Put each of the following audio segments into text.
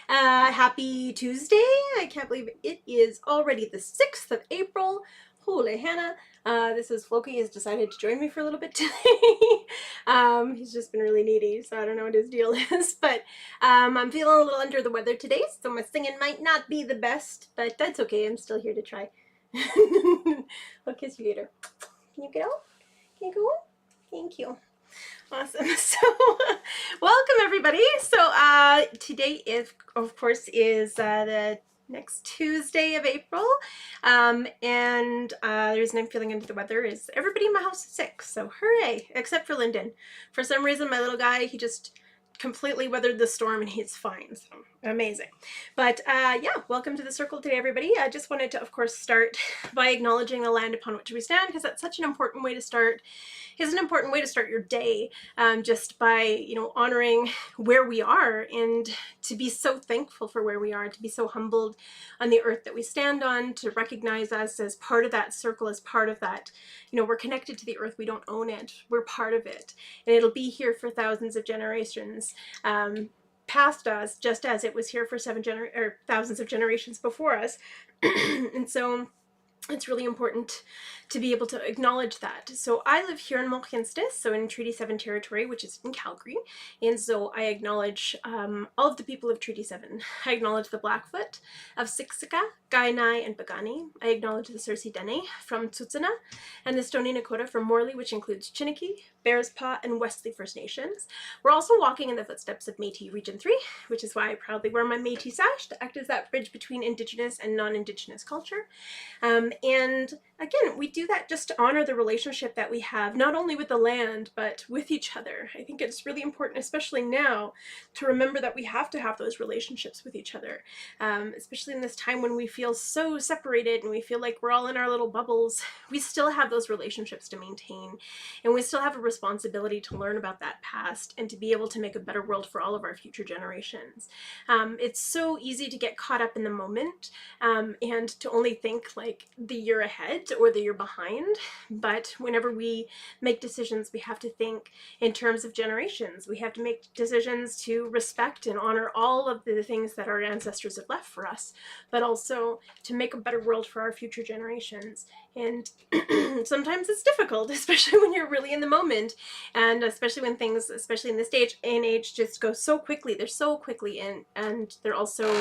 Happy Tuesday. I can't believe it is already the 6th of April. Holy Hannah. This is Floki has decided to join me for a little bit today. He's just been really needy, so I don't know what his deal is. But I'm feeling a little under the weather today, so my singing might not be the best, but that's okay. I'm still here to try. I'll kiss you later. Can you get out? Can you go? Thank you. Awesome. So welcome everybody. So today is, of course, is the next Tuesday of April. And the reason I'm feeling under the weather is everybody in my house is sick. So hooray, except for Lyndon. For some reason, my little guy, he just completely weathered the storm and he's fine. So amazing. But yeah, welcome to the circle today, everybody. I just wanted to, of course, start by acknowledging the land upon which we stand, because that's such an important way to start. Is an important way to start your day, just by, honoring where we are, and to be so thankful for where we are, to be so humbled on the earth that we stand on, to recognize us as part of that circle, as part of that. We're connected to the earth. We don't own it. We're part of it, and it'll be here for thousands of generations past us, just as it was here for thousands of generations before us. And so it's really important to be able to acknowledge that. So I live here in Mohkinstsis, so in Treaty 7 territory, which is in Calgary. And so I acknowledge all of the people of Treaty 7. I acknowledge the Blackfoot of Siksika, Kainai, and Pagani. I acknowledge the Sursi Dene from Tsuut'ina, and the Stoney Nakoda from Morley, which includes Chiniki, Bearspaw, and Wesley First Nations. We're also walking in the footsteps of Métis Region 3, which is why I proudly wear my Métis sash to act as that bridge between Indigenous and non-Indigenous culture. And again, we do that just to honor the relationship that we have, not only with the land, but with each other. I think it's really important, especially now, to remember that we have to have those relationships with each other, especially in this time when we feel so separated and we feel like we're all in our little bubbles. We still have those relationships to maintain, and we still have a responsibility to learn about that past and to be able to make a better world for all of our future generations. It's so easy to get caught up in the moment, and to only think like the year ahead or the year behind. But whenever we make decisions, we have to think in terms of generations. We have to make decisions to respect and honor all of the things that our ancestors have left for us, but also to make a better world for our future generations. And sometimes it's difficult, especially when you're really in the moment, and especially when things, especially in this day and age, just go so quickly. They're so quickly, and they're also,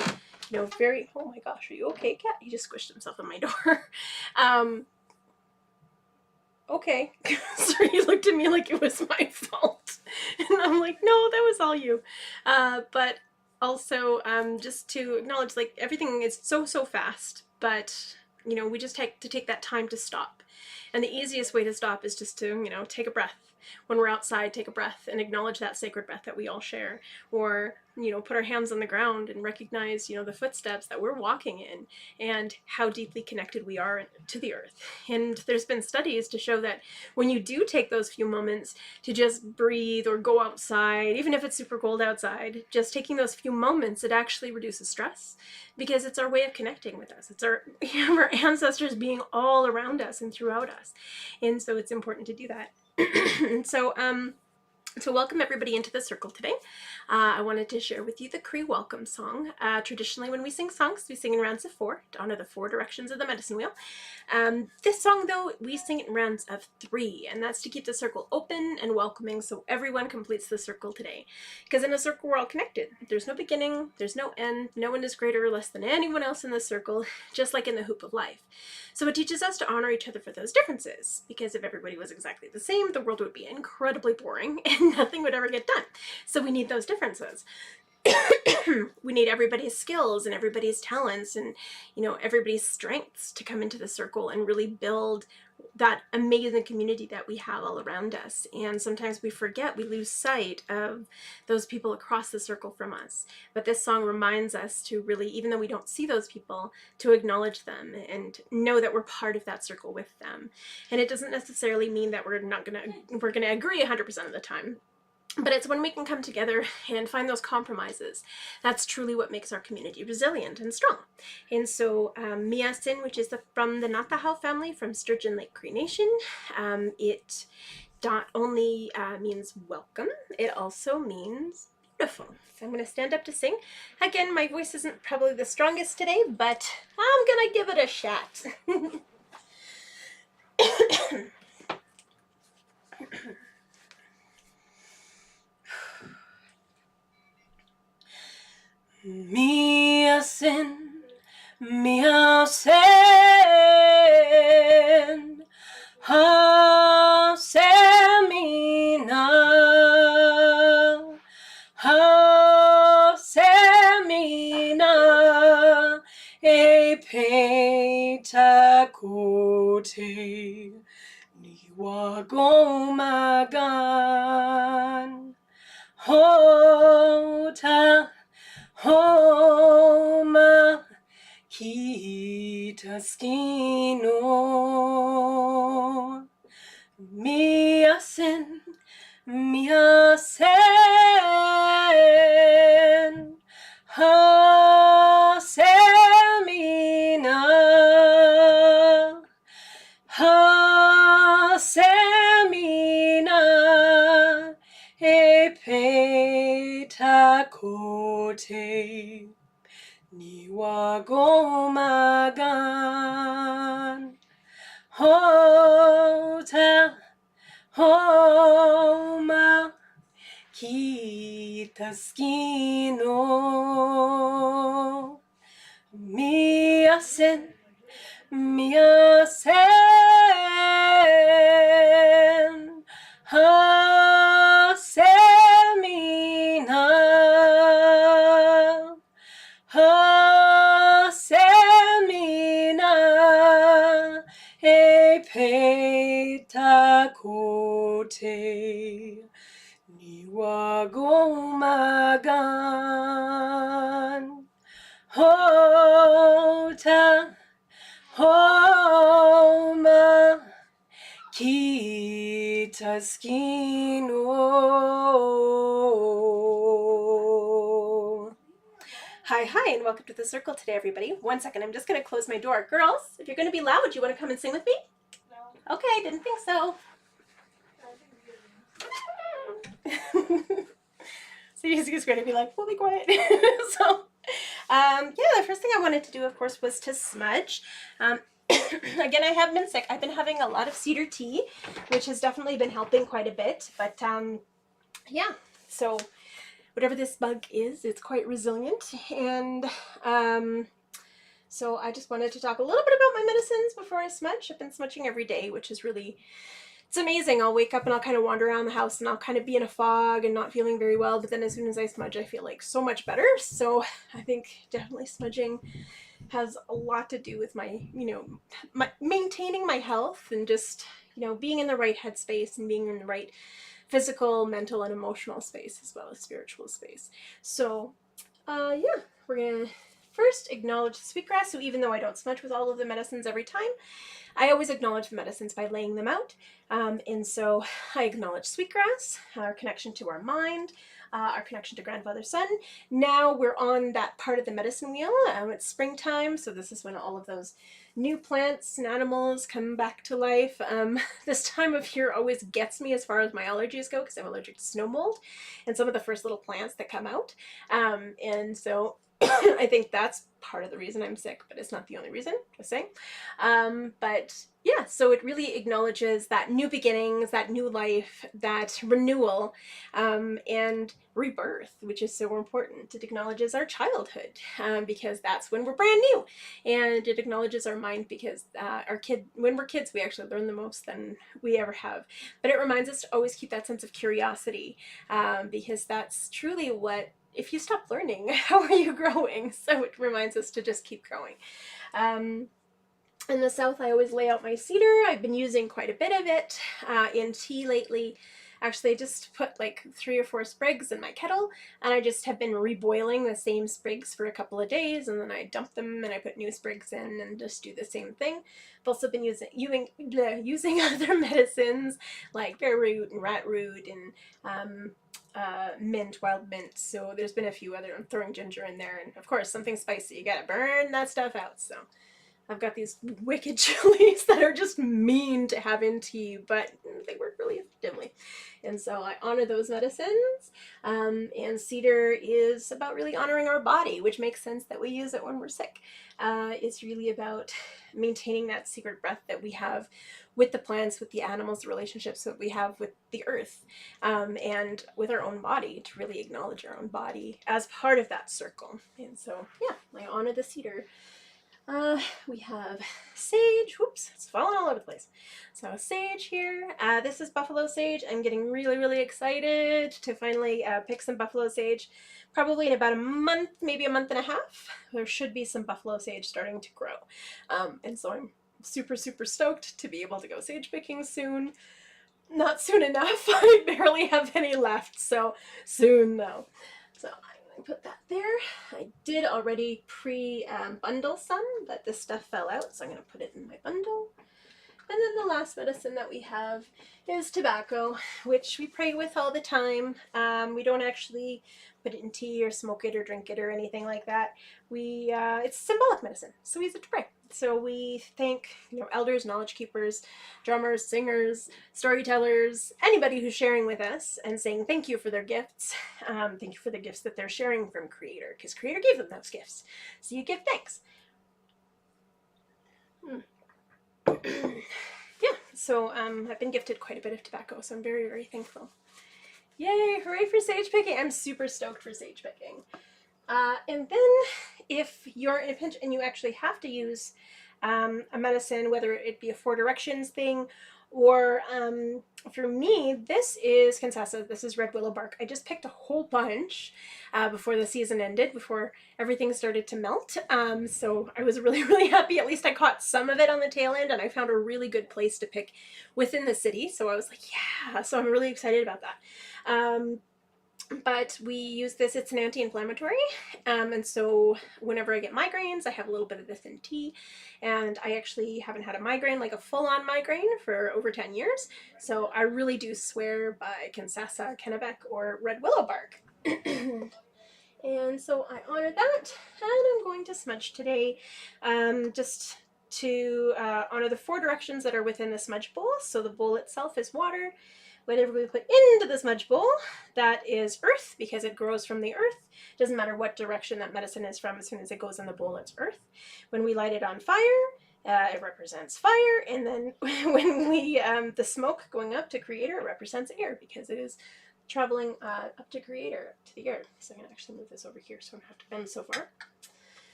very, oh my gosh, are you okay, cat? He just squished himself on my door. Okay. Sorry, he looked at me like it was my fault. And I'm like, no, that was all you. But also, just to acknowledge, like, everything is so fast, but, we just take that time to stop. And the easiest way to stop is just to, take a breath. When we're outside, take a breath and acknowledge that sacred breath that we all share. Or, put our hands on the ground and recognize, the footsteps that we're walking in and how deeply connected we are to the earth. And there's been studies to show that when you do take those few moments to just breathe or go outside, even if it's super cold outside, just taking those few moments, it actually reduces stress, because it's our way of connecting with us. It's our ancestors being all around us and throughout us. And so it's important to do that. And so, so welcome everybody into the circle today. I wanted to share with you the Cree welcome song. Traditionally when we sing songs, we sing in rounds of 4 to honor the 4 directions of the medicine wheel. This song though, we sing it in rounds of 3, and that's to keep the circle open and welcoming so everyone completes the circle today. Because in a circle we're all connected. There's no beginning, there's no end, no one is greater or less than anyone else in the circle, just like in the hoop of life. So it teaches us to honor each other for those differences, because if everybody was exactly the same, the world would be incredibly boring and nothing would ever get done. So we need those differences. We need everybody's skills and everybody's talents and, everybody's strengths to come into the circle and really build that amazing community that we have all around us. And sometimes we forget, we lose sight of those people across the circle from us. But this song reminds us to really, even though we don't see those people, to acknowledge them and know that we're part of that circle with them. And it doesn't necessarily mean that we're gonna agree 100% of the time. But it's when we can come together and find those compromises. That's truly what makes our community resilient and strong. And so Miasin, which is from the Natahau family from Sturgeon Lake Cree Nation, it not only means welcome, it also means Beautiful. So I'm going to stand up to sing. Again, my voice isn't probably the strongest today, but I'm going to give it a shot. Me sin, me sin, semina, semina, e peta kote, ni wagomagan, hota, homa, kitaskino, mia sin, ha semina, ha semina, e peta kote, ni wagomagan, hota, homa, kitaskino, mia sin, ha semina, ha semina, e peta kote, ni wagomagan, hota, homa, kitaskino. Hi, and welcome to the circle today, everybody. 1 second, I'm just going to close my door. Girls, if you're going to be loud, you want to come and sing with me? No. Okay, didn't think so. So you're just going to be like, we'll be quiet. Yeah, the first thing I wanted to do, of course, was to smudge. Again, I have been sick. I've been having a lot of cedar tea, which has definitely been helping quite a bit. But yeah, so whatever this bug is, it's quite resilient. And so I just wanted to talk a little bit about my medicines before I smudge. I've been smudging every day, which is really, it's amazing. I'll wake up and I'll kind of wander around the house and I'll kind of be in a fog and not feeling very well. But then as soon as I smudge, I feel like so much better. So I think definitely smudging has a lot to do with my, my maintaining my health and just, being in the right headspace and being in the right physical, mental, and emotional space as well as spiritual space. So, yeah, we're gonna first acknowledge the sweetgrass. So even though I don't smudge with all of the medicines every time, I always acknowledge the medicines by laying them out. And so I acknowledge sweetgrass, our connection to our mind, our connection to grandfather sun. Now we're on that part of the medicine wheel. It's springtime, so this is when all of those new plants and animals come back to life. This time of year always gets me as far as my allergies go because I'm allergic to snow mold and some of the first little plants that come out. And so I think that's part of the reason I'm sick, but it's not the only reason, just saying. But yeah, so it really acknowledges that new beginnings, that new life, that renewal, and rebirth, which is so important. It acknowledges our childhood, because that's when we're brand new. And it acknowledges our mind because when we're kids, we actually learn the most than we ever have. But it reminds us to always keep that sense of curiosity, because that's truly what, if you stop learning, how are you growing? So it reminds us to just keep growing. In the south, I always lay out my cedar. I've been using quite a bit of it in tea lately. Actually, I just put like 3 or 4 sprigs in my kettle, and I just have been reboiling the same sprigs for a couple of days, and then I dump them and I put new sprigs in and just do the same thing. I've also been using other medicines like bear root and rat root and mint, wild mint. So there's been a few other. I'm throwing ginger in there, and of course something spicy. You gotta burn that stuff out. So I've got these wicked chilies that are just mean to have in tea, but they work really effectively. And so I honor those medicines. And cedar is about really honoring our body, which makes sense that we use it when we're sick. It's really about maintaining that secret breath that we have with the plants, with the animals, the relationships that we have with the earth, and with our own body, to really acknowledge our own body as part of that circle. And so, yeah, I honor the cedar. We have sage. Whoops, it's falling all over the place. So sage here. This is buffalo sage. I'm getting really, really excited to finally pick some buffalo sage. Probably in about a month, maybe a month and a half, there should be some buffalo sage starting to grow. And so I'm super, super stoked to be able to go sage picking soon. Not soon enough. I barely have any left, so soon though. So I'm gonna put that there. I did already pre-bundle some, but this stuff fell out, so I'm gonna put it in my bundle. And then the last medicine that we have is tobacco, which we pray with all the time. We don't actually put it in tea or smoke it or drink it or anything like that. It's symbolic medicine, so we use it to pray. So we thank, elders, knowledge keepers, drummers, singers, storytellers, anybody who's sharing with us and saying thank you for their gifts. Thank you for the gifts that they're sharing from Creator, because Creator gave them those gifts. So you give thanks. Yeah, so I've been gifted quite a bit of tobacco, so I'm very, very thankful. Yay, hooray for sage picking. I'm super stoked for sage picking. And then if you're in a pinch and you actually have to use a medicine, whether it be a 4 directions thing, or for me, this is Kansasa. This is red willow bark. I just picked a whole bunch before the season ended, before everything started to melt. So I was really, really happy. At least I caught some of it on the tail end, and I found a really good place to pick within the city. So I was like, yeah, so I'm really excited about that. But we use this, it's an anti-inflammatory, and so whenever I get migraines, I have a little bit of this in tea, and I actually haven't had a migraine, like a full-on migraine, for over 10 years, so I really do swear by Kansasa, Kennebec, or red willow bark. And so I honor that, and I'm going to smudge today, just to honor the 4 directions that are within the smudge bowl. So the bowl itself is water. Whatever we put into the smudge bowl, that is earth, because it grows from the earth. Doesn't matter what direction that medicine is from, as soon as it goes in the bowl, it's earth. When we light it on fire, it represents fire, and then when we, the smoke going up to Creator, it represents air, because it is traveling up to Creator, up to the air. So I'm going to actually move this over here so I don't have to bend so far.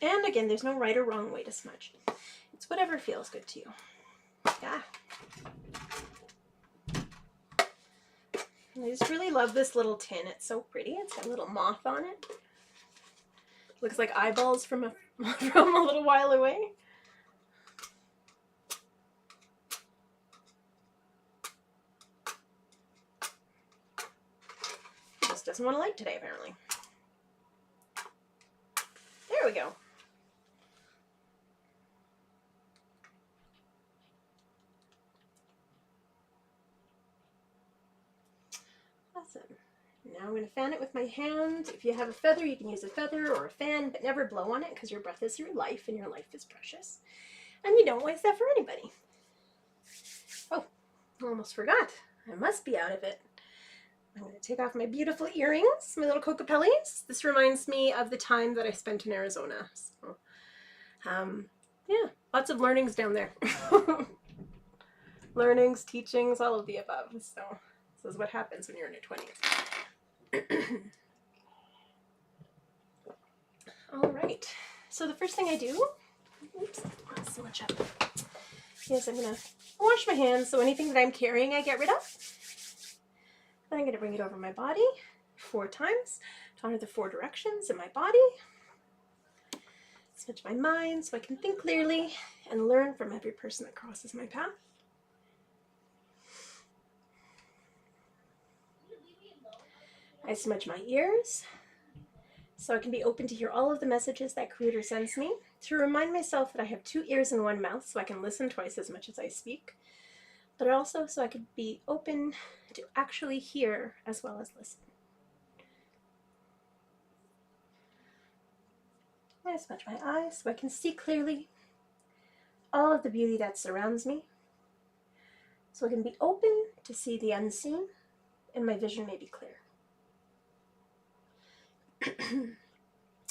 And again, there's no right or wrong way to smudge. It's whatever feels good to you. Yeah. I just really love this little tin. It's so pretty. It's got a little moth on it. Looks like eyeballs from a little while away. Just doesn't want to light today, apparently. There we go. Awesome. Now I'm going to fan it with my hand. If you have a feather, you can use a feather or a fan, but never blow on it, because your breath is your life, and your life is precious. And you don't waste that for anybody. Oh, almost forgot. I must be out of it. I'm going to take off my beautiful earrings, my little cocopellis. This reminds me of the time that I spent in Arizona. So, yeah, lots of learnings down there. Learnings, teachings, all of the above. So this is what happens when you're in your 20s. All right. So the first thing I do, oops, not so much up, is I'm going to wash my hands. So anything that I'm carrying, I get rid of. Then I'm going to bring it over my body 4 times to honor the 4 directions in my body. Switch my mind so I can think clearly and learn from every person that crosses my path. I smudge my ears so I can be open to hear all of the messages that Creator sends me, to remind myself that I have 2 ears and 1 mouth, so I can listen twice as much as I speak, but also so I could be open to actually hear as well as listen. I smudge my eyes so I can see clearly all of the beauty that surrounds me, so I can be open to see the unseen, and my vision may be clear.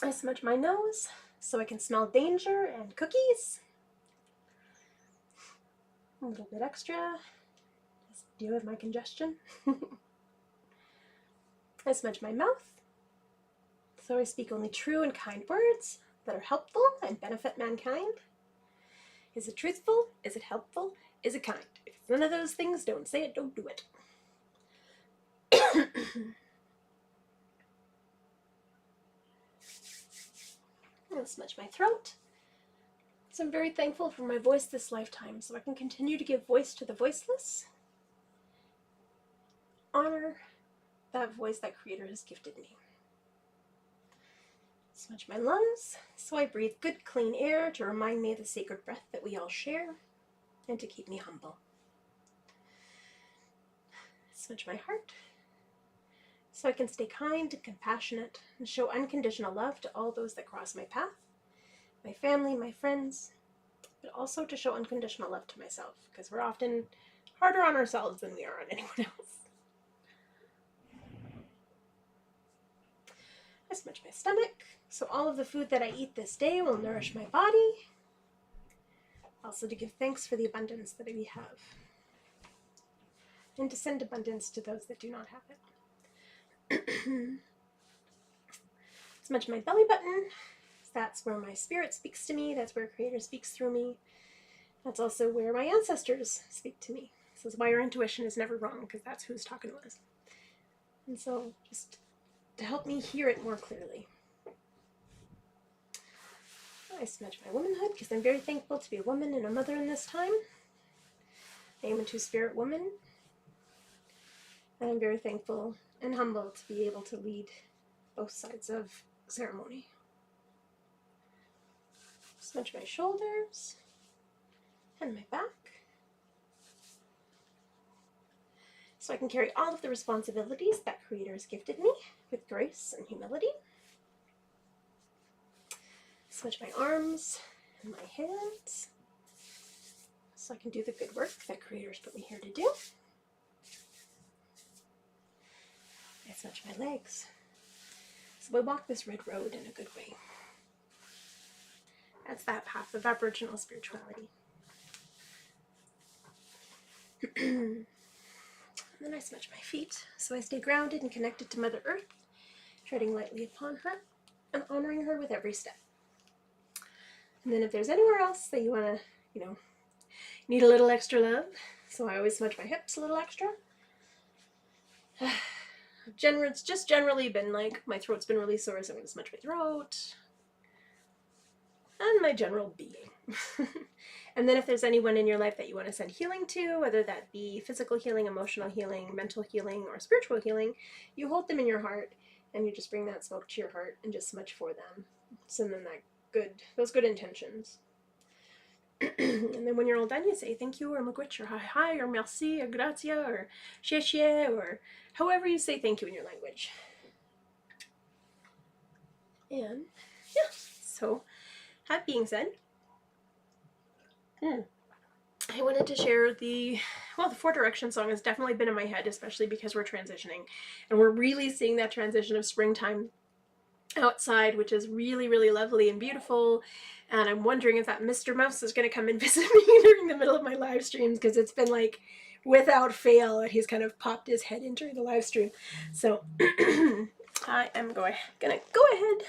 I smudge my nose so I can smell danger and cookies. A little bit extra, just deal with my congestion. I smudge my mouth so I speak only true and kind words that are helpful and benefit mankind. Is it truthful? Is it helpful? Is it kind? If it's none of those things, don't say it, don't do it. I'll smudge my throat. So I'm very thankful for my voice this lifetime, so I can continue to give voice to the voiceless. Honor that voice that Creator has gifted me. Smudge my lungs so I breathe good, clean air to remind me of the sacred breath that we all share and to keep me humble. Smudge my heart so I can stay kind and compassionate and show unconditional love to all those that cross my path, my family, my friends, but also to show unconditional love to myself, because we're often harder on ourselves than we are on anyone else. I smudge my stomach so all of the food that I eat this day will nourish my body. Also to give thanks for the abundance that we have, and to send abundance to those that do not have it. Smudge my belly button. That's where my spirit speaks to me. That's where Creator speaks through me. That's also where my ancestors speak to me. This is why our intuition is never wrong, because that's who's talking to us. And so just to help me hear it more clearly. I smudge my womanhood because I'm very thankful to be a woman and a mother in this time. I am a two-spirit woman. And I'm very thankful and humble to be able to lead both sides of ceremony. Smudge my shoulders and my back so I can carry all of the responsibilities that Creator has gifted me with grace and humility. Smudge my arms and my hands so I can do the good work that Creator's put me here to do. I smudge my legs so I walk this red road in a good way. That's that path of Aboriginal spirituality. And then I smudge my feet so I stay grounded and connected to Mother Earth, treading lightly upon her and honoring her with every step. And then if there's anywhere else that you want to, need a little extra love, so I always smudge my hips a little extra. It's just generally been like, my throat's been really sore, so I'm going to smudge my throat. And my general being. And then if there's anyone in your life that you want to send healing to, whether that be physical healing, emotional healing, mental healing, or spiritual healing, you hold them in your heart and you just bring that smoke to your heart and just smudge for them. Send them those good intentions. And then when you're all done, you say thank you, or magwitch, or hi, or merci, or gratia, or xie, or however you say thank you in your language. And yeah, so that being said, I wanted to share the Four Direction song has definitely been in my head, especially because we're transitioning. And we're really seeing that transition of springtime outside, which is really, really lovely and beautiful. And I'm wondering if that Mr. Mouse is going to come and visit me during the middle of my live streams, because it's been like, without fail, he's kind of popped his head in during the live stream. So I am gonna go ahead.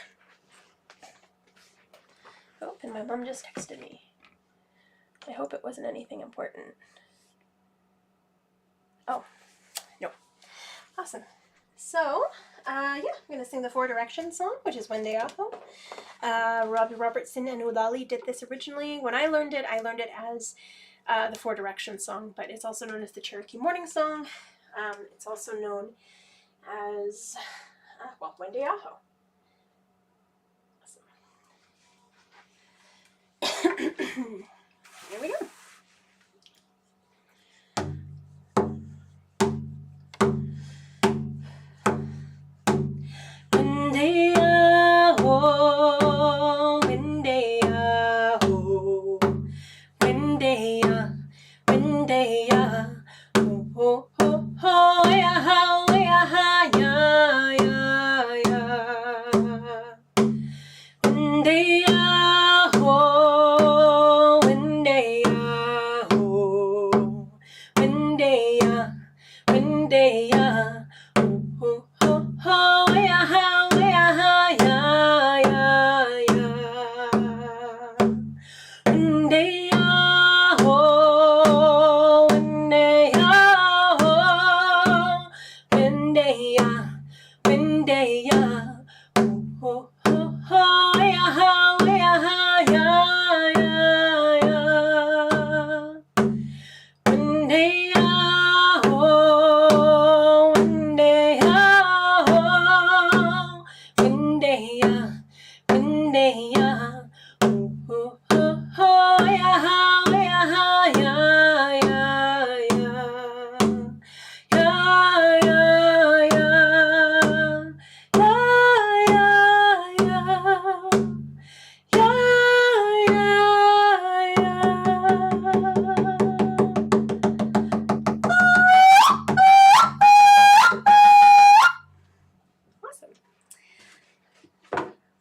Oh, and my mom just texted me. I hope it wasn't anything important. Oh, no. Awesome. So, I'm going to sing the Four Directions song, which is Wende Aho. Robbie Robertson and Udali did this originally. When I learned it as the Four Directions song, but it's also known as the Cherokee Morning Song. It's also known as, Wende Aho. Awesome. Here we go. Wende Aho,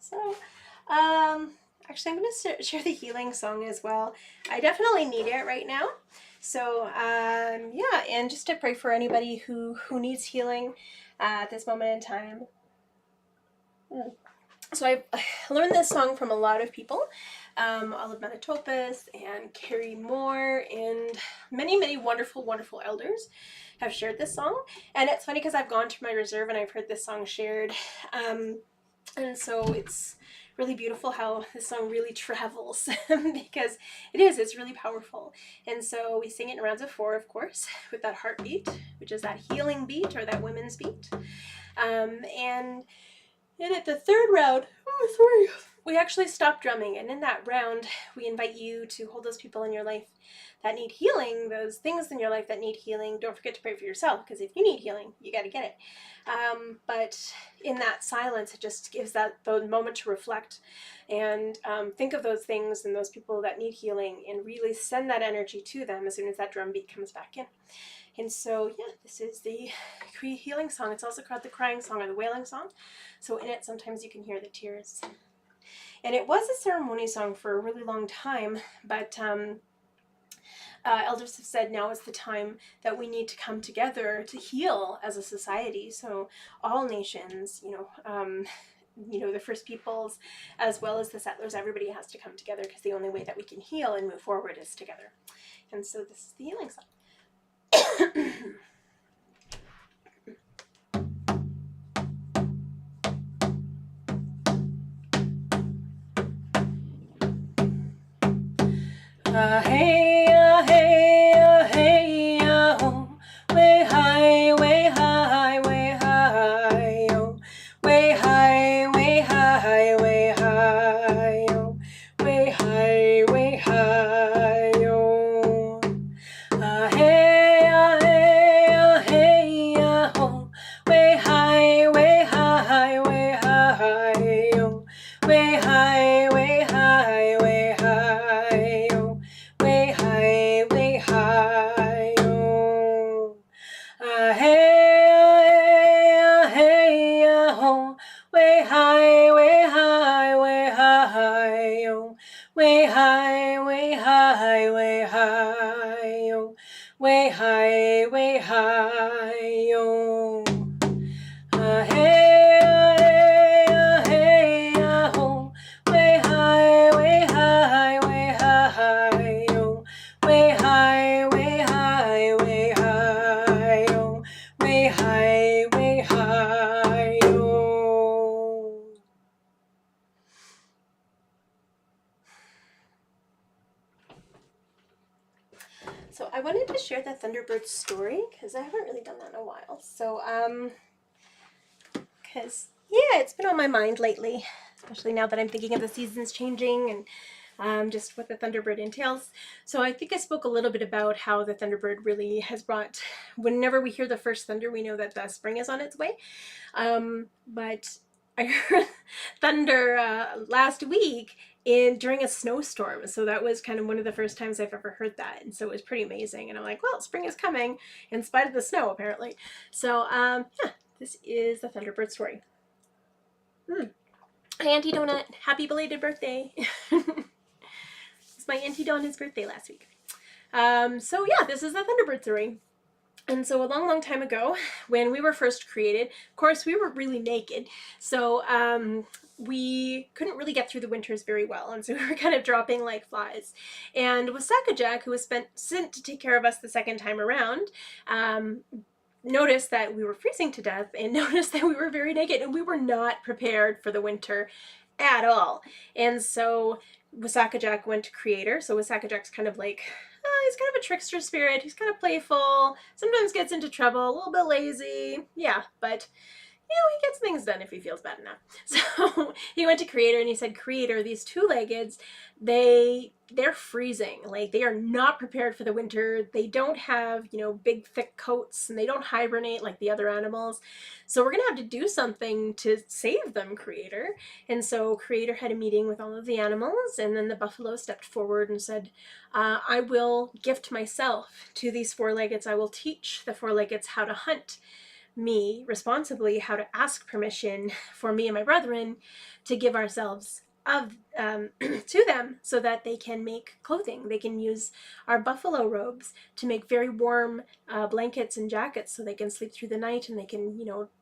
So, actually, I'm going to share the healing song as well. I definitely need it right now. So, yeah, and just to pray for anybody who needs healing at this moment in time. So I've learned this song from a lot of people. Olive Manitopus and Carrie Moore and many wonderful, wonderful elders have shared this song. And it's funny because I've gone to my reserve and I've heard this song shared. And so it's really beautiful how this song really travels because it's really powerful. And so we sing it in rounds of 4, of course, with that heartbeat, which is that healing beat or that women's beat. And at the 3rd round, we actually stop drumming. And in that round, we invite you to hold those people in your life that need healing, those things in your life that need healing. Don't forget to pray for yourself, because if you need healing, you got to get it. But in that silence, it just gives the moment to reflect and think of those things and those people that need healing and really send that energy to them as soon as that drum beat comes back in. And so, yeah, this is the healing song. It's also called the crying song or the wailing song. So in it, sometimes you can hear the tears. And it was a ceremony song for a really long time, but elders have said now is the time that we need to come together to heal as a society. So all nations, the First Peoples, as well as the settlers, everybody has to come together, because the only way that we can heal and move forward is together. And so this is the healing song. Hey, hey, hey, oh, way high, way high, way high, oh, way high, way high, way high, oh, way high, way high, oh. Hey, hey, hey, oh, way high, way high, way high, oh, way high, way high, way high, oh, way high, way high, oh. Hey, hey, oh, way high, way high, way high, oh, way high, way high, way high, oh, way high, way high, oh. Hey, hey, oh, way high, way high, way high, oh, way high, way high, way high, oh, way high, way high, oh. So I wanted to share the Thunderbird story, because I haven't really done that in a while. So, because, yeah, it's been on my mind lately, especially now that I'm thinking of the seasons changing and just what the Thunderbird entails. So I think I spoke a little bit about how the Thunderbird really has brought, whenever we hear the first thunder, we know that the spring is on its way. But I heard thunder last week during a snowstorm. So that was kind of one of the first times I've ever heard that. And so it was pretty amazing. And I'm like, well, spring is coming in spite of the snow, apparently. So, yeah, this is the Thunderbird story. Hi, Auntie Donut. Happy belated birthday. It's my Auntie Donut's birthday last week. So yeah, this is the Thunderbird story. And so a long time ago, when we were first created, of course, we were really naked. So we couldn't really get through the winters very well. And so we were kind of dropping like flies. And Wasaka-Jack, who was sent to take care of us the second time around, noticed that we were freezing to death and noticed that we were very naked, and we were not prepared for the winter at all. And so Wasaka-Jack went to Creator. So Wasaka-Jack's kind of like, he's kind of a trickster spirit. He's kind of playful, sometimes gets into trouble, a little bit lazy. Yeah, but he gets things done if he feels bad enough. So he went to Creator and he said, Creator, these two-leggeds, they're freezing. Like, they are not prepared for the winter. They don't have, big thick coats, and they don't hibernate like the other animals. So we're gonna have to do something to save them, Creator. And so Creator had a meeting with all of the animals, and then the buffalo stepped forward and said, I will gift myself to these four-leggeds. I will teach the four-leggeds how to hunt me responsibly, how to ask permission for me and my brethren to give ourselves to them so that they can make clothing. They can use our buffalo robes to make very warm blankets and jackets so they can sleep through the night, and they can,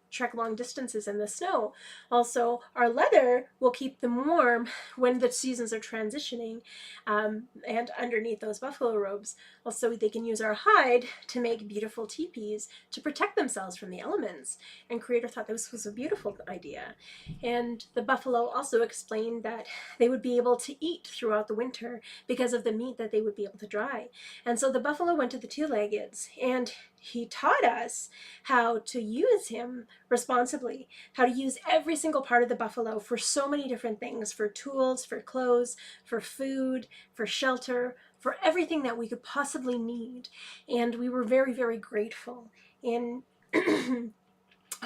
trek long distances in the snow. Also, our leather will keep them warm when the seasons are transitioning, and underneath those buffalo robes. Also, they can use our hide to make beautiful teepees to protect themselves from the elements. And Creator thought this was a beautiful idea. And the buffalo also explained that they would be able to eat throughout the winter because of the meat that they would be able to dry. And so the buffalo went to the two-leggeds, and he taught us how to use him responsibly, how to use every single part of the buffalo for so many different things, for tools, for clothes, for food, for shelter, for everything that we could possibly need. And we were very, very grateful. And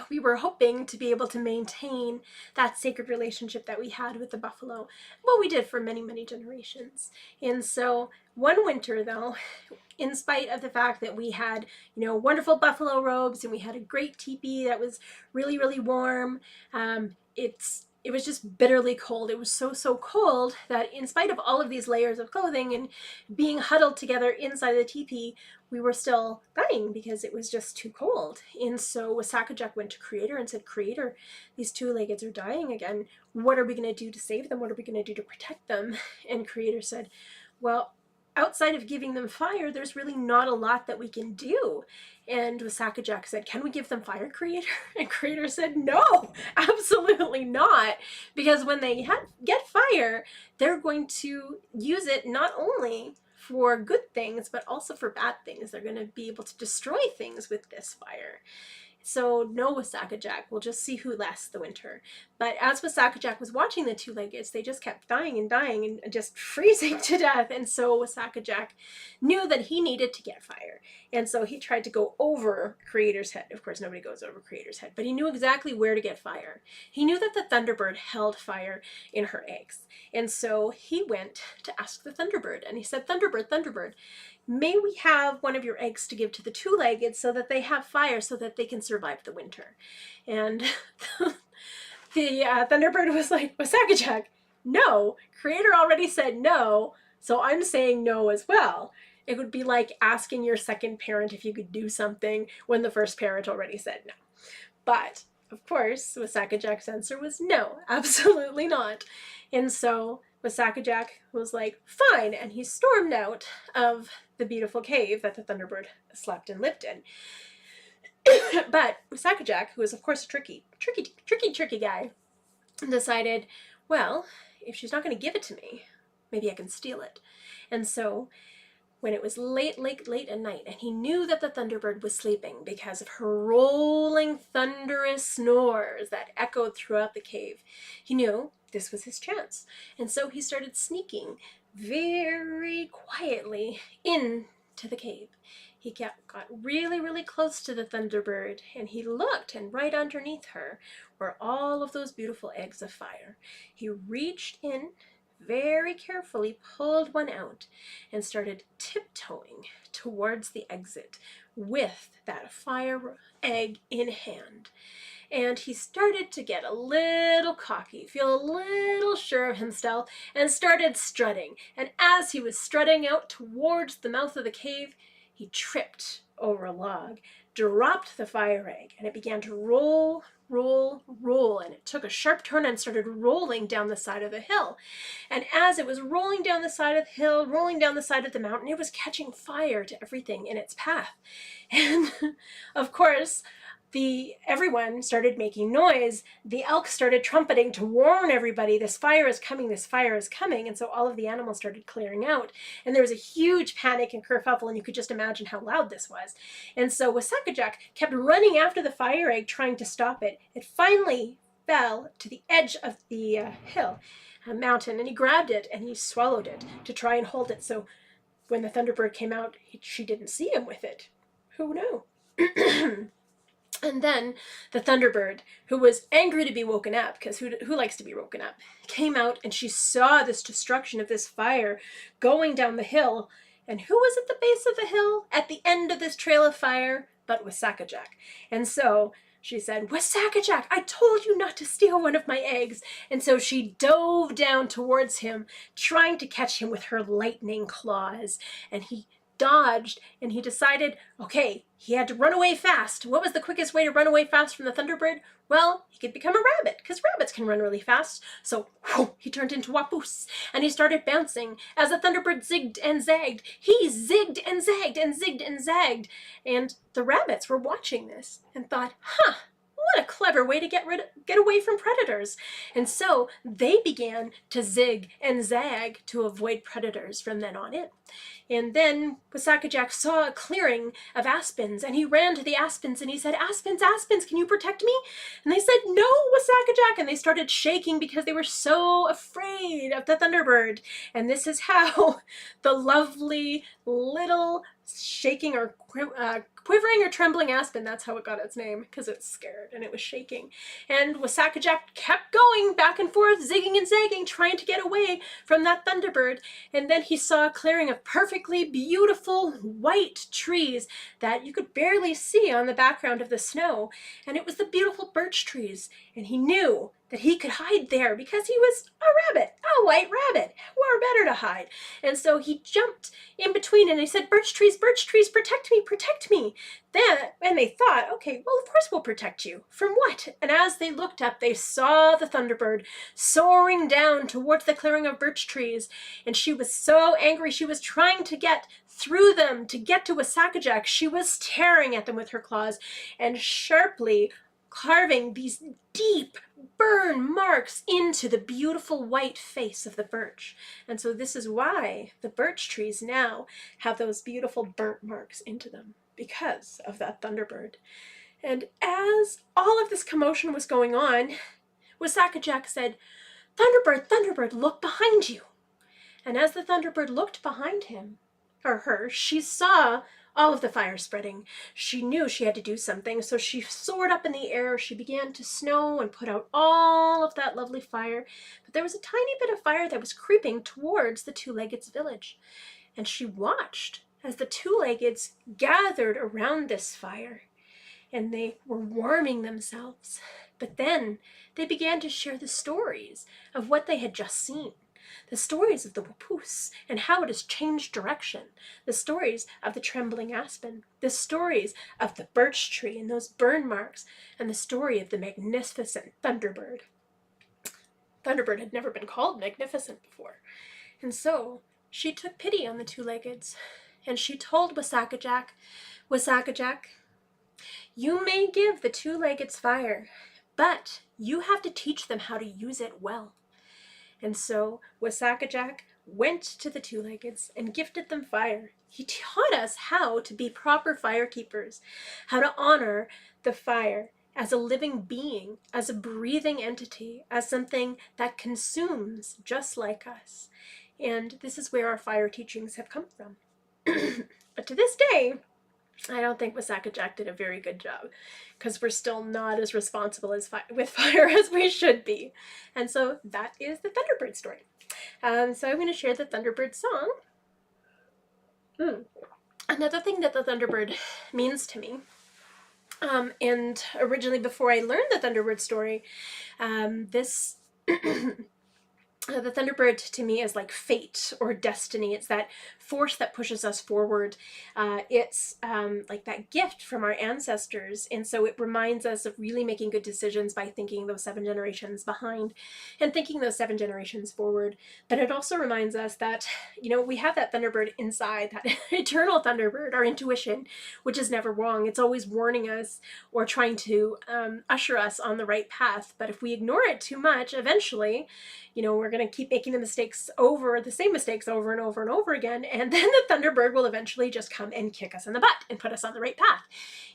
we were hoping to be able to maintain that sacred relationship that we had with the buffalo. Well, we did for many, many generations. And so one winter, though, in spite of the fact that we had, wonderful buffalo robes and we had a great teepee that was really, really warm, it was just bitterly cold. It was so, so cold that in spite of all of these layers of clothing and being huddled together inside the teepee, we were still dying because it was just too cold. And so Wasakajak went to Creator and said, Creator, these two-leggeds are dying again. What are we going to do to save them? What are we going to do to protect them? And Creator said, well, outside of giving them fire, there's really not a lot that we can do. And Wasakajak said, can we give them fire, Creator? And Creator said, no, absolutely not. Because when they get fire, they're going to use it not only for good things, but also for bad things. They're going to be able to destroy things with this fire. So no Wasakajak, we'll just see who lasts the winter. But as Wasakajak was watching the two-leggeds, they just kept dying and just freezing to death. And so Wasakajak knew that he needed to get fire. And so he tried to go over Creator's head. Of course, nobody goes over Creator's head, but he knew exactly where to get fire. He knew that the Thunderbird held fire in her eggs. And so he went to ask the Thunderbird, and he said, Thunderbird, Thunderbird, may we have one of your eggs to give to the two-legged so that they have fire so that they can survive the winter? And the Thunderbird was like, Wasakajak, no, Creator already said no, so I'm saying no as well. It would be like asking your second parent if you could do something when the first parent already said no. But, of course, Wasakajak's answer was no, absolutely not. And so Wasakajak was like, fine, and he stormed out of the beautiful cave that the Thunderbird slept and lived in. But Wasakajak, who was of course a tricky guy, decided, well, if she's not going to give it to me, maybe I can steal it. And so when it was late at night, and he knew that the Thunderbird was sleeping because of her rolling, thunderous snores that echoed throughout the cave, he knew this was his chance. And so he started sneaking very quietly into the cave. He got really, really close to the Thunderbird, and he looked, and right underneath her were all of those beautiful eggs of fire. He reached in, very carefully pulled one out, and started tiptoeing towards the exit with that fire egg in hand. And he started to get a little cocky, feel a little sure of himself, and started strutting. And as he was strutting out towards the mouth of the cave, he tripped over a log, dropped the fire egg, and it began to roll, and it took a sharp turn and started rolling down the side of the hill. And as it was rolling down the side of the hill, rolling down the side of the mountain, it was catching fire to everything in its path. And of course, everyone started making noise. The elk started trumpeting to warn everybody, this fire is coming, this fire is coming. And so all of the animals started clearing out. And there was a huge panic and kerfuffle, and you could just imagine how loud this was. And so Wasakajack kept running after the fire egg, trying to stop it. It finally fell to the edge of the mountain, and he grabbed it and he swallowed it to try and hold it. So when the Thunderbird came out, she didn't see him with it. Who knew? And then the Thunderbird, who was angry to be woken up, because who likes to be woken up, came out, and she saw this destruction of this fire going down the hill. And who was at the base of the hill at the end of this trail of fire but Wasakajack? And so she said, Wasakajack, I told you not to steal one of my eggs. And so she dove down towards him, trying to catch him with her lightning claws. And he dodged, and he decided, okay, he had to run away fast. What was the quickest way to run away fast from the Thunderbird? Well, he could become a rabbit, because rabbits can run really fast. So he turned into Wapoose, and he started bouncing. As the Thunderbird zigged and zagged, he zigged and zagged and zigged and zagged. And the rabbits were watching this and thought, huh, what a clever way to get away from predators. And so they began to zig and zag to avoid predators from then on in. And then Wasakajack saw a clearing of aspens, and he ran to the aspens and he said, Aspens, aspens, can you protect me? And they said, no, Wasakajack. And they started shaking because they were so afraid of the Thunderbird. And this is how the lovely little shaking or quivering or trembling aspen, that's how it got its name, because it's scared and it was shaking. And Wasakajack kept going back and forth, zigging and zagging, trying to get away from that Thunderbird. And then he saw a clearing of perfectly beautiful white trees that you could barely see on the background of the snow. And it was the beautiful birch trees. And he knew that he could hide there because he was a rabbit, a white rabbit. Where better to hide? And so he jumped in between and he said, birch trees, protect me, protect me. And they thought, okay, well, of course we'll protect you. From what? And as they looked up, they saw the Thunderbird soaring down towards the clearing of birch trees. And she was so angry. She was trying to get through them to get to Wasakajack. She was tearing at them with her claws and sharply carving these deep burn marks into the beautiful white face of the birch. And so this is why the birch trees now have those beautiful burnt marks into them, because of that Thunderbird. And as all of this commotion was going on, Wasakajack said, Thunderbird, Thunderbird, look behind you. And as the Thunderbird looked behind him, or her, she saw all of the fire spreading. She knew she had to do something, so she soared up in the air. She began to snow and put out all of that lovely fire. But there was a tiny bit of fire that was creeping towards the two-leggeds village. And she watched as the two-leggeds gathered around this fire, and they were warming themselves. But then they began to share the stories of what they had just seen. The stories of the Wapoose and how it has changed direction. The stories of the trembling aspen. The stories of the birch tree and those burn marks. And the story of the magnificent Thunderbird. Thunderbird had never been called magnificent before. And so she took pity on the two-leggeds. And she told Wasakajack, Wasakajack, you may give the two-leggeds fire, but you have to teach them how to use it well. And so Wasakajack went to the two-leggeds and gifted them fire. He taught us how to be proper fire keepers, how to honor the fire as a living being, as a breathing entity, as something that consumes just like us. And this is where our fire teachings have come from. But to this day, I don't think Wasakajack did a very good job, because we're still not as responsible with fire as we should be. And so that is the Thunderbird story. So I'm going to share the Thunderbird song. Another thing that the Thunderbird means to me, and originally before I learned the Thunderbird story, this The Thunderbird to me is like fate or destiny. It's that force that pushes us forward. It's like that gift from our ancestors. And so it reminds us of really making good decisions by thinking those 7 generations behind and thinking those 7 generations forward. But it also reminds us that, you know, we have that Thunderbird inside, that eternal Thunderbird, our intuition, which is never wrong. It's always warning us or trying to usher us on the right path. But if we ignore it too much, eventually, you know, we're going to keep making the same mistakes over and over and over again. And then the Thunderbird will eventually just come and kick us in the butt and put us on the right path.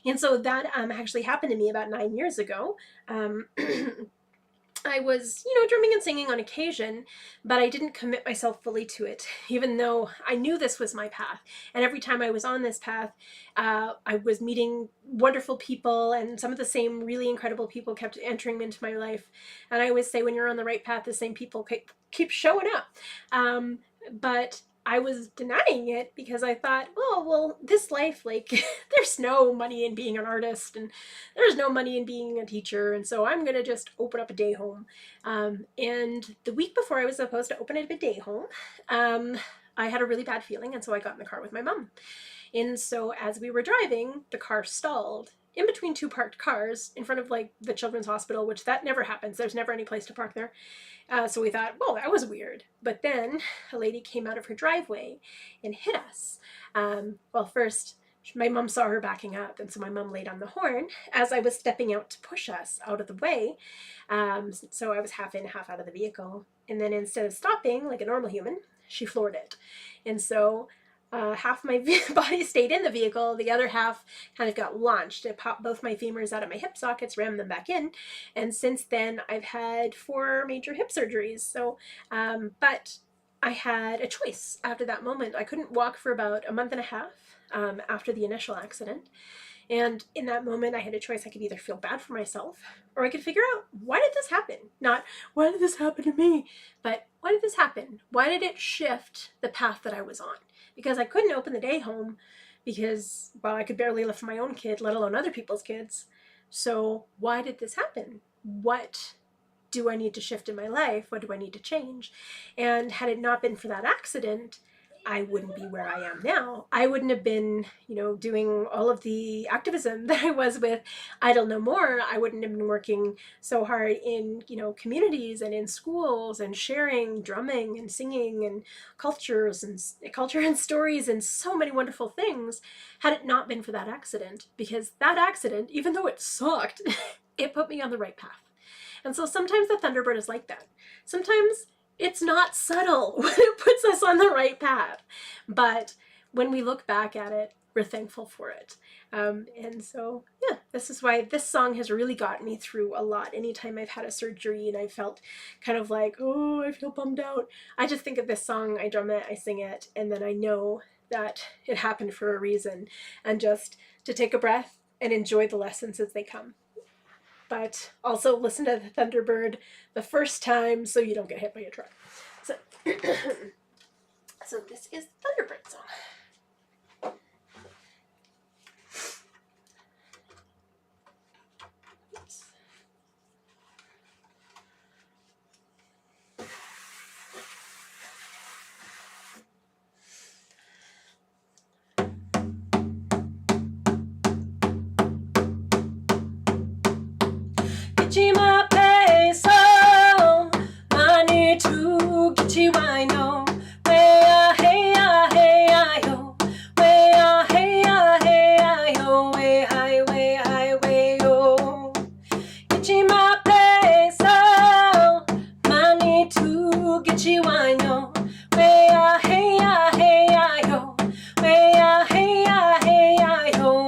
And so that actually happened to me about 9 years ago. I was, you know, drumming and singing on occasion, but I didn't commit myself fully to it, even though I knew this was my path. And every time I was on this path, I was meeting wonderful people, and some of the same really incredible people kept entering into my life. And I always say, when you're on the right path, the same people keep showing up. But I was denying it because I thought, oh, well, this life, like, there's no money in being an artist, and there's no money in being a teacher, and so I'm going to just open up a day home. And the week before I was supposed to open up a day home, I had a really bad feeling, and so I got in the car with my mom. And so as we were driving, the car stalled in between 2 parked cars in front of like the children's hospital, which that never happens. There's never any place to park there. So we thought, well, that was weird. But then a lady came out of her driveway and hit us. Well, first, my mom saw her backing up, and so my mom laid on the horn as I was stepping out to push us out of the way. So I was half in, half out of the vehicle. And then instead of stopping like a normal human, she floored it. And so half my body stayed in the vehicle, the other half kind of got launched. It popped both my femurs out of my hip sockets, rammed them back in, and since then I've had 4 major hip surgeries. So, but I had a choice after that moment. I couldn't walk for about a month and a half after the initial accident. And in that moment, I had a choice. I could either feel bad for myself, or I could figure out, why did this happen? Not, why did this happen to me? But why did this happen? Why did it shift the path that I was on? Because I couldn't open the day home because, well, I could barely lift my own kid, let alone other people's kids. So why did this happen? What do I need to shift in my life? What do I need to change? And had it not been for that accident, I wouldn't be where I am now. I wouldn't have been, you know, doing all of the activism that I was with Idle No More. I wouldn't have been working so hard in, you know, communities and in schools and sharing drumming and singing and culture and stories and so many wonderful things had it not been for that accident. Because that accident, even though it sucked, it put me on the right path. And so sometimes the Thunderbird is like that. Sometimes it's not subtle when it puts us on the right path. But when we look back at it, we're thankful for it. And so, yeah, this is why this song has really gotten me through a lot. Anytime I've had a surgery and I felt kind of like, oh, I feel bummed out, I just think of this song, I drum it, I sing it, and then I know that it happened for a reason. And just to take a breath and enjoy the lessons as they come. But also listen to the Thunderbird the first time so you don't get hit by a truck. So, so this is the Thunderbird song. Gichima peso, money to Gichiwino. Way hey hey yo, way hey yo, way hi yo. Gichima peso, money to Gichiwino. Way hey yo, way hey yo, way hi yo.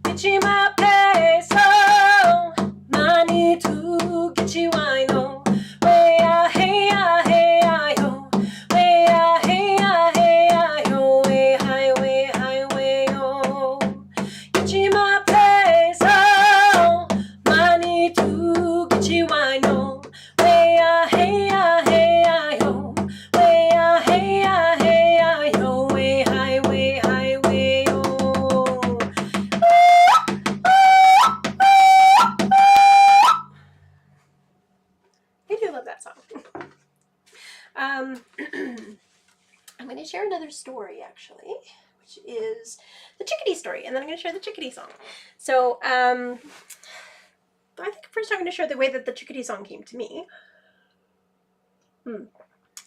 Gichima I'm going to share another story, actually, which is the chickadee story, and then I'm going to share the chickadee song. So, I think first I'm going to share the way that the chickadee song came to me.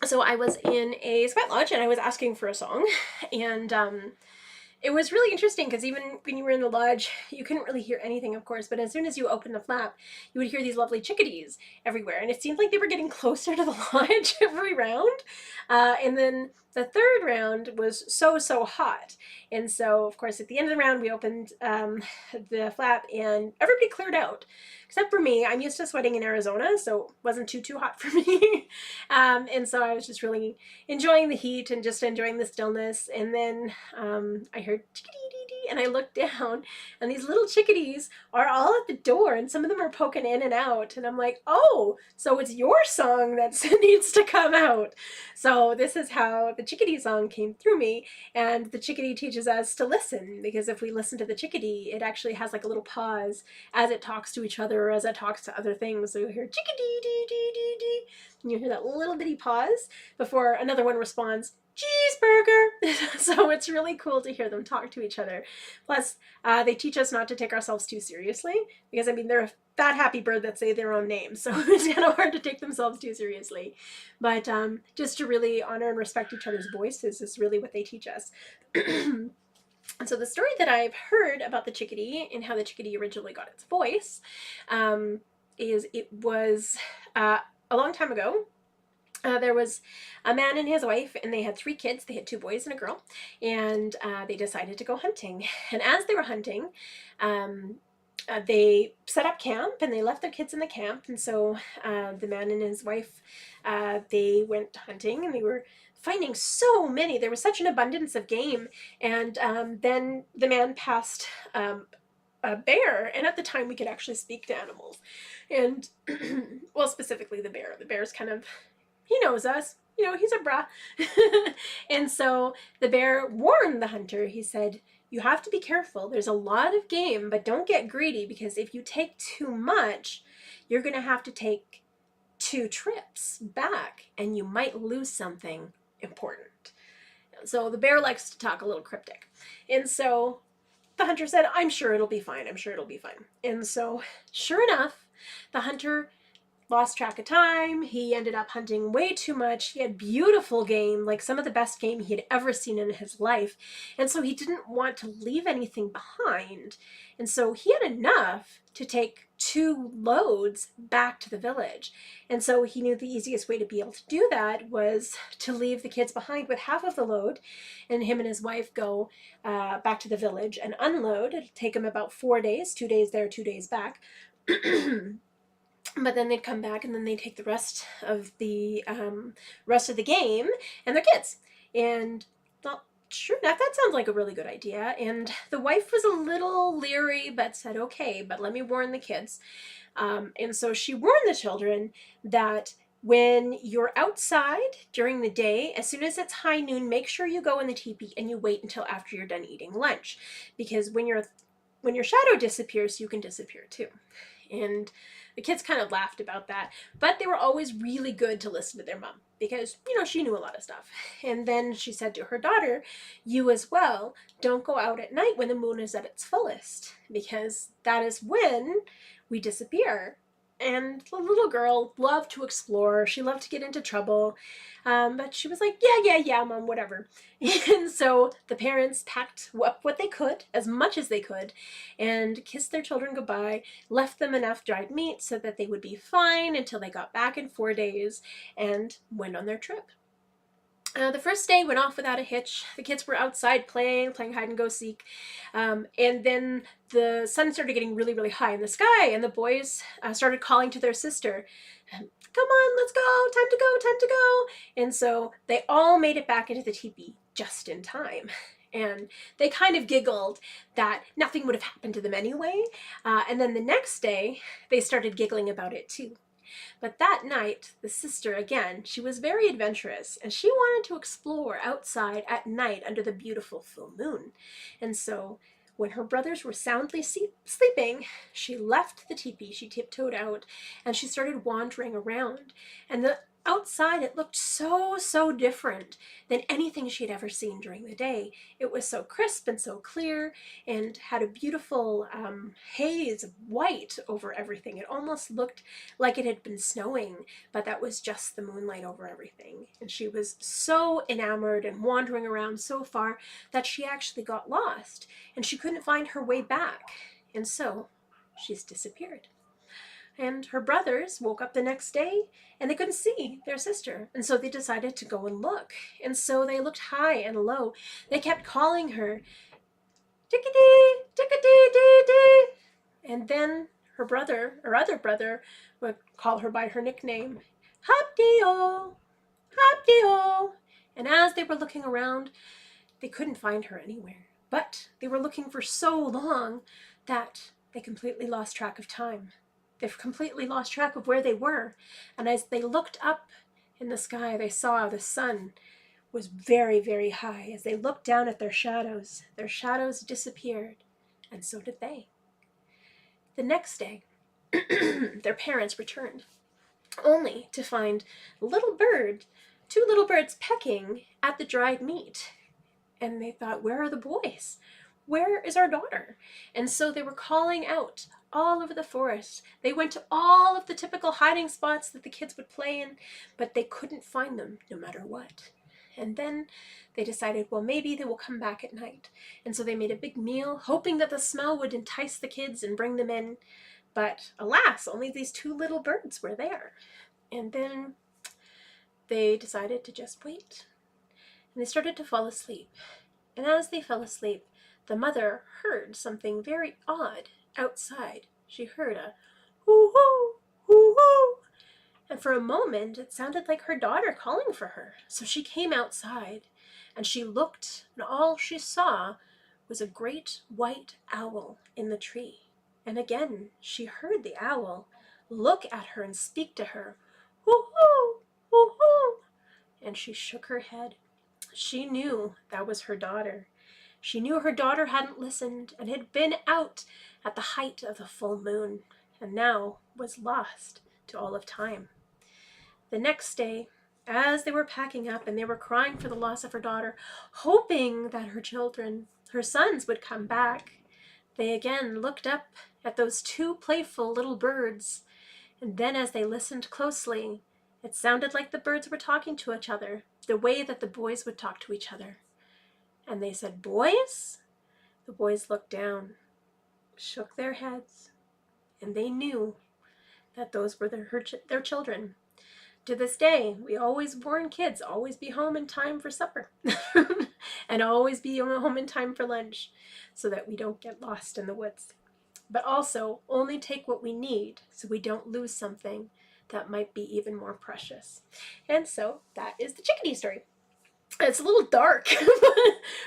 So I was in a sweat lodge, and I was asking for a song, and it was really interesting because even when you were in the lodge, you couldn't really hear anything, of course, but as soon as you opened the flap, you would hear these lovely chickadees everywhere, and it seemed like they were getting closer to the lodge every round. And then the third round was so hot, and so, of course, at the end of the round, we opened the flap, and everybody cleared out, except for me. I'm used to sweating in Arizona, so it wasn't too hot for me. And so I was just really enjoying the heat and just enjoying the stillness. And then I heard chickadee, and I looked down, and these little chickadees are all at the door, and some of them are poking in and out. And I'm like, oh, so it's your song that needs to come out. So this is how the chickadee song came through me. And the chickadee teaches us to listen, because if we listen to the chickadee, it actually has like a little pause as it talks to each other or as it talks to other things. So you hear chickadee dee dee dee dee, and you hear that little bitty pause before another one responds, cheeseburger. So it's really cool to hear them talk to each other. Plus, they teach us not to take ourselves too seriously, because I mean, they're a fat happy bird that say their own name, so it's kind of hard to take themselves too seriously. But just to really honor and respect each other's voices is really what they teach us. And so the story that I've heard about the chickadee and how the chickadee originally got its voice is it was a long time ago. There was a man and his wife, and they had 3 kids. They had 2 boys and a girl, and they decided to go hunting. And as they were hunting, they set up camp, and they left their kids in the camp. And so the man and his wife, they went hunting, and they were finding so many. There was such an abundance of game. And then the man passed a bear, and at the time we could actually speak to animals. And well, specifically the bear. The bear's kind of, he knows us, you know, he's a brah. And so the bear warned the hunter. He said, you have to be careful. There's a lot of game, but don't get greedy, because if you take too much, you're going to have to take 2 trips back, and you might lose something important. So the bear likes to talk a little cryptic. And so the hunter said, I'm sure it'll be fine. I'm sure it'll be fine. And so sure enough, the hunter lost track of time. He ended up hunting way too much. He had beautiful game, like some of the best game he had ever seen in his life. And so he didn't want to leave anything behind. And so he had enough to take 2 loads back to the village. And so he knew the easiest way to be able to do that was to leave the kids behind with half of the load, and him and his wife go back to the village and unload. It'll take them about 4 days, 2 days there, 2 days back. But then they'd come back, and then they'd take the rest of the game and their kids. And well, sure enough, that sounds like a really good idea. And the wife was a little leery, but said, okay, but let me warn the kids. And so she warned the children that when you're outside during the day, as soon as it's high noon, make sure you go in the teepee and you wait until after you're done eating lunch, because when your shadow disappears, you can disappear too. And the kids kind of laughed about that, but they were always really good to listen to their mom, because, you know, she knew a lot of stuff. And then she said to her daughter, you as well, don't go out at night when the moon is at its fullest, because that is when we disappear. And the little girl loved to explore. She loved to get into trouble. But she was like, yeah, Mom, whatever. And so the parents packed up what they could, as much as they could, and kissed their children goodbye, left them enough dried meat so that they would be fine until they got back in 4 days, and went on their trip. The first day went off without a hitch. The kids were outside playing hide and go seek. And then the sun started getting really high in the sky, and the boys started calling to their sister, come on, let's go, time to go. And so they all made it back into the teepee just in time. And they kind of giggled that nothing would have happened to them anyway. And then the next day, they started giggling about it too. But that night, the sister, again, she was very adventurous, and she wanted to explore outside at night under the beautiful full moon. And so when her brothers were soundly sleeping, she left the teepee, she tiptoed out, and she started wandering around. And the outside it looked so different than anything she'd ever seen during the day. It was so crisp and so clear and had a beautiful haze of white over everything. It almost looked like it had been snowing, but that was just the moonlight over everything. And she was so enamored and wandering around so far that she actually got lost and she couldn't find her way back. And so she's disappeared. And her brothers woke up the next day and they couldn't see their sister. And so they decided to go and look. And so they looked high and low. They kept calling her, "Tickety, tickety, dee, dee." And then her other brother, would call her by her nickname, "Hop-dee-oh, hop-dee-oh." And as they were looking around, they couldn't find her anywhere. But they were looking for so long that they completely lost track of time. They've completely lost track of where they were. And as they looked up in the sky, they saw the sun was very high. As they looked down at their shadows disappeared, and so did they. The next day, their parents returned, only to find two little birds pecking at the dried meat. And they thought, where are the boys? Where is our daughter? And so they were calling out all over the forest. They went to all of the typical hiding spots that the kids would play in, but they couldn't find them no matter what. And then they decided, well, maybe they will come back at night. And so they made a big meal, hoping that the smell would entice the kids and bring them in. But alas, only these two little birds were there. And then they decided to just wait. And they started to fall asleep. And as they fell asleep, the mother heard something very odd outside. She heard a hoo-hoo, hoo-hoo. And for a moment, it sounded like her daughter calling for her. So she came outside, and she looked, and all she saw was a great white owl in the tree. And again, she heard the owl look at her and speak to her, hoo-hoo, hoo-hoo. And she shook her head. She knew that was her daughter. She knew her daughter hadn't listened and had been out at the height of the full moon, and now was lost to all of time. The next day, as they were packing up and they were crying for the loss of her daughter, hoping that her sons would come back, they again looked up at those two playful little birds. And then as they listened closely, it sounded like the birds were talking to each other, the way that the boys would talk to each other. And they said, "Boys?" The boys looked down, shook their heads, and they knew that those were their children. To this day, we always warn kids, always be home in time for supper and always be home in time for lunch so that we don't get lost in the woods. But also only take what we need so we don't lose something that might be even more precious. And so that is the chickadee story. It's a little dark,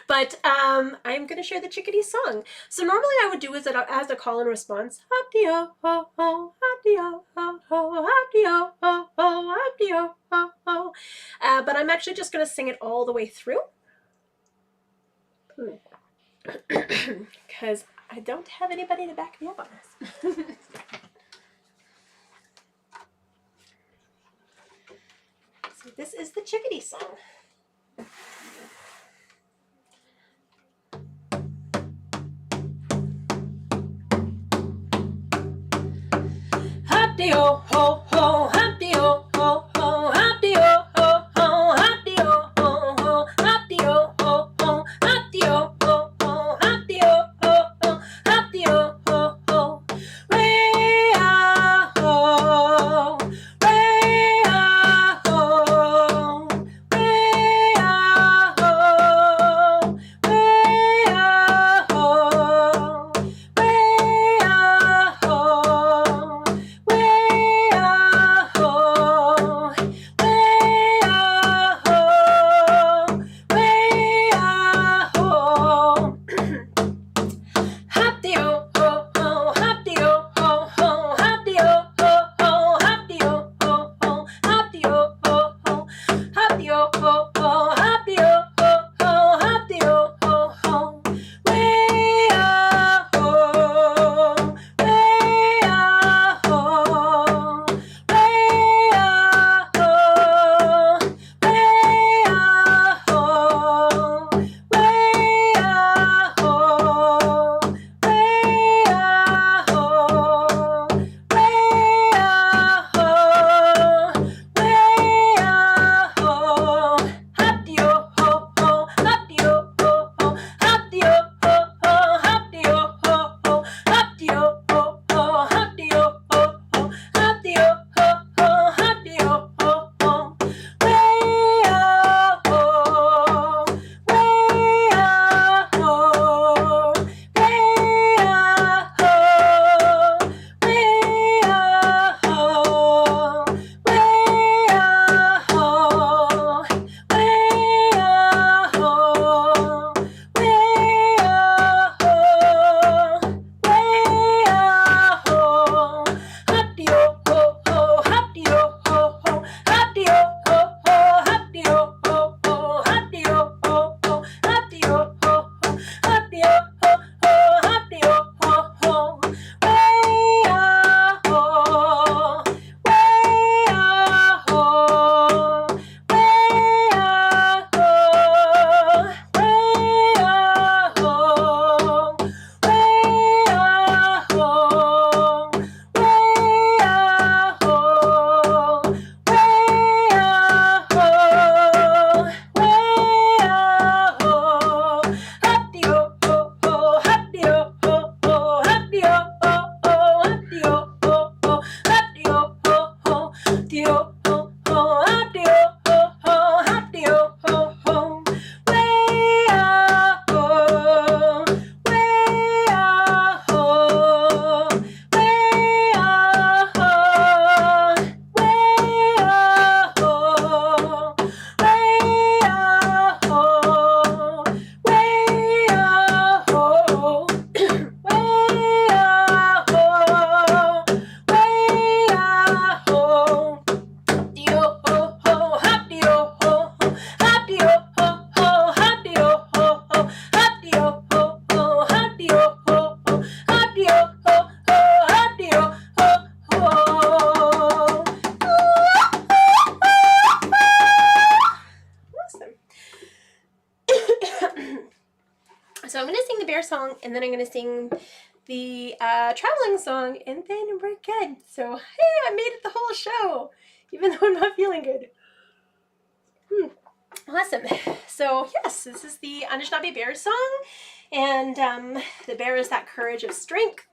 but I'm going to share the chickadee song. So normally I would do as a call and response, hop-dee-oh, ho, ho, hop-dee-oh, ho, ho, hop-dee-oh, ho, ho, hop-dee-oh, ho, ho. But I'm actually just going to sing it all the way through, because I don't have anybody to back me up on this. So this is the chickadee song. Hop-dee-oh, ho, ho, hop-dee-oh, ho, ho, hop-dee-oh, ho, ho, hop-dee-oh, ho, ho, hop-dee-oh, ho, ho, hop-dee-oh, ho, ho, hop-dee-oh, ho, ho, hop-dee-oh, ho, ho. Way-ah-ho, way-ah-ho, way-ah-ho, way-ah-ho, way-ah-ho. Happy-o, ho, ho, happy-o, ho, ho, happy-o, ho, ho. Way-ah-ho, way-ah-ho, way-ah-ho, way-ah-ho, way-ah-ho, way-ah-ho, way-ah-ho, way-ah-ho. So I'm going to sing the bear song, and then I'm going to sing the traveling song, and then we're good. So, hey, I made it the whole show, even though I'm not feeling good. Awesome. So, yes, this is the Anishinaabe Bear song, and the bear is that courage of strength,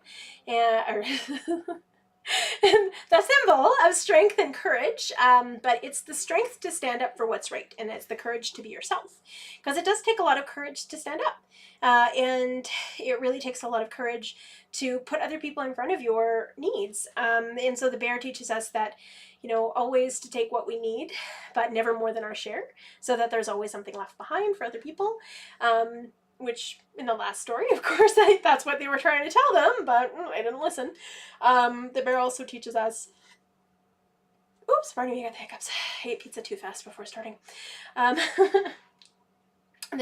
and the symbol of strength and courage, but it's the strength to stand up for what's right, and it's the courage to be yourself, because it does take a lot of courage to stand up, and it really takes a lot of courage to put other people in front of your needs, and so the bear teaches us that, you know, always to take what we need, but never more than our share, so that there's always something left behind for other people, which in the last story, of course, that's what they were trying to tell them, but I didn't listen. The bear also teaches us, oops, pardon me, I got the hiccups. I ate pizza too fast before starting. The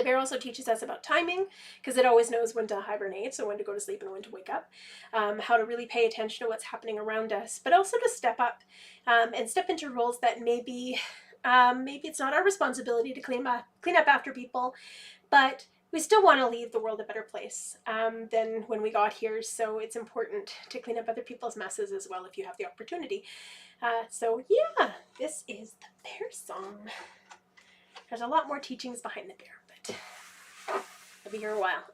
bear also teaches us about timing, because it always knows when to hibernate, so when to go to sleep and when to wake up, how to really pay attention to what's happening around us, but also to step up and step into roles that maybe it's not our responsibility to clean up after people, but we still want to leave the world a better place than when we got here, so it's important to clean up other people's messes as well if you have the opportunity. So yeah, this is the bear song. There's a lot more teachings behind the bear, but I'll be here a while.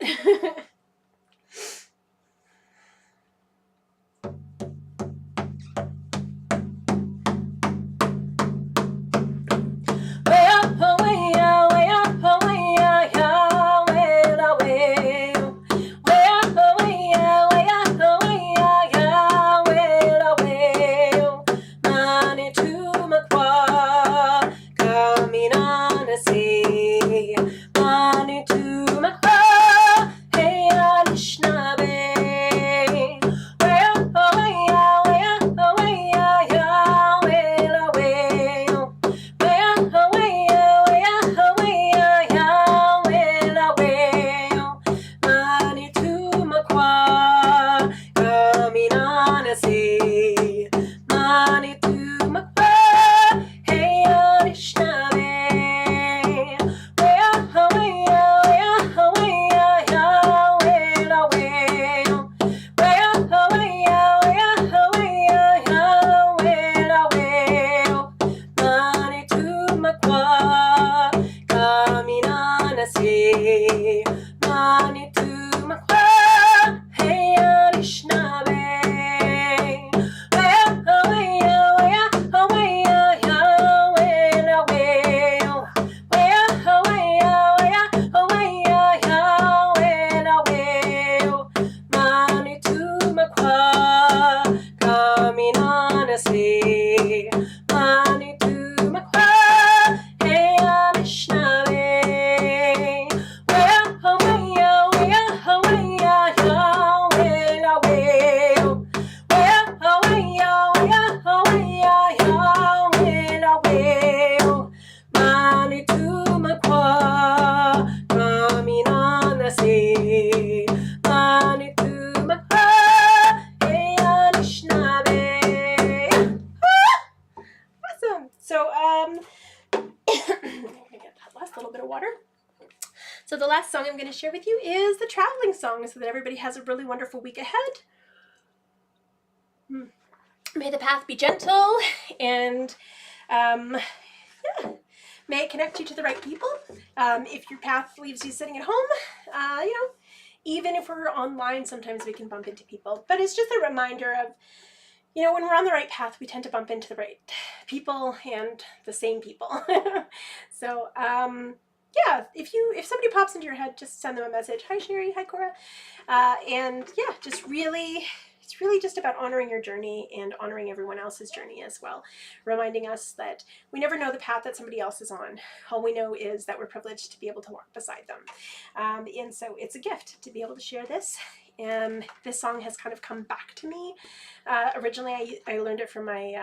So the last song I'm going to share with you is the traveling song, so that everybody has a really wonderful week ahead. May the path be gentle, and yeah, may it connect you to the right people. If your path leaves you sitting at home, you know, even if we're online, sometimes we can bump into people. But it's just a reminder of, you know, when we're on the right path, we tend to bump into the right people and the same people. So, yeah, if somebody pops into your head, just send them a message. Hi, Sherry. Hi, Cora. And yeah, it's really just about honoring your journey and honoring everyone else's journey as well. Reminding us that we never know the path that somebody else is on. All we know is that we're privileged to be able to walk beside them. And so it's a gift to be able to share this. And this song has kind of come back to me. Originally, I learned it from my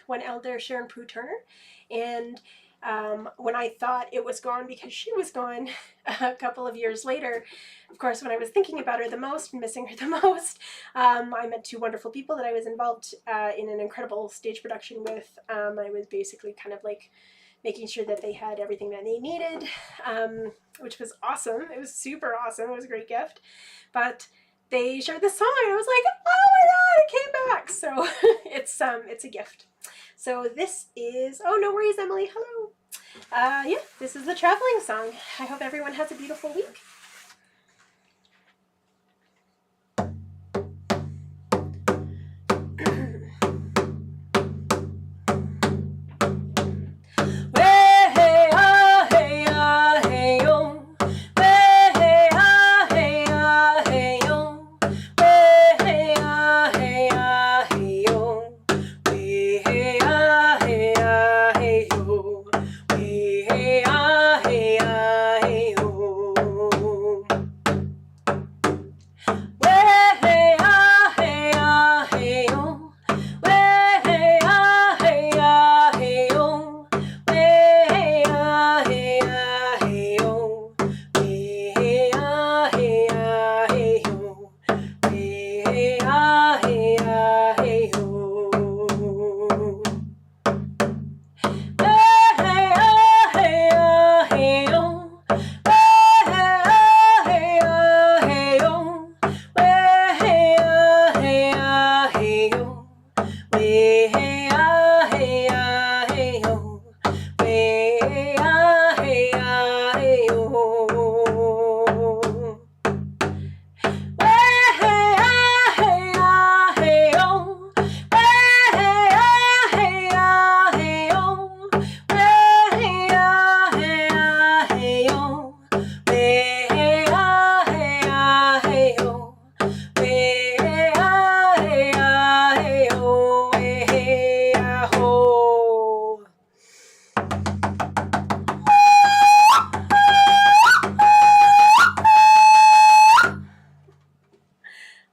one elder, Sharon Prue Turner. And when I thought it was gone because she was gone, a couple of years later, of course, when I was thinking about her the most and missing her the most, I met two wonderful people that I was involved in an incredible stage production with. I was basically kind of like making sure that they had everything that they needed, which was awesome. It was super awesome. It was a great gift. But they shared this song and I was like, oh my god, it came back. So it's a gift. So this is, oh, no worries, Emily. Hello. Yeah, this is the traveling song. I hope everyone has a beautiful week.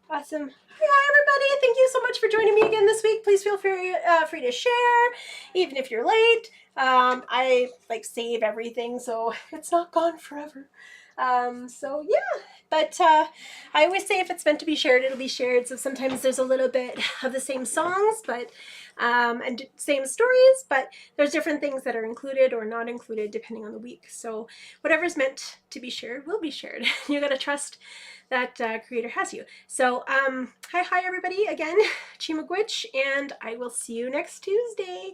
Awesome. Hi, everybody. Thank you so much for joining me again this week. Please feel free to share, even if you're late. I like save everything so it's not gone forever. So yeah, but I always say if it's meant to be shared, it'll be shared. So sometimes there's a little bit of the same songs, but and same stories, but there's different things that are included or not included depending on the week. So whatever's meant to be shared will be shared. You gotta trust that creator has you. So hi everybody again, Chimagwitch, and I will see you next Tuesday.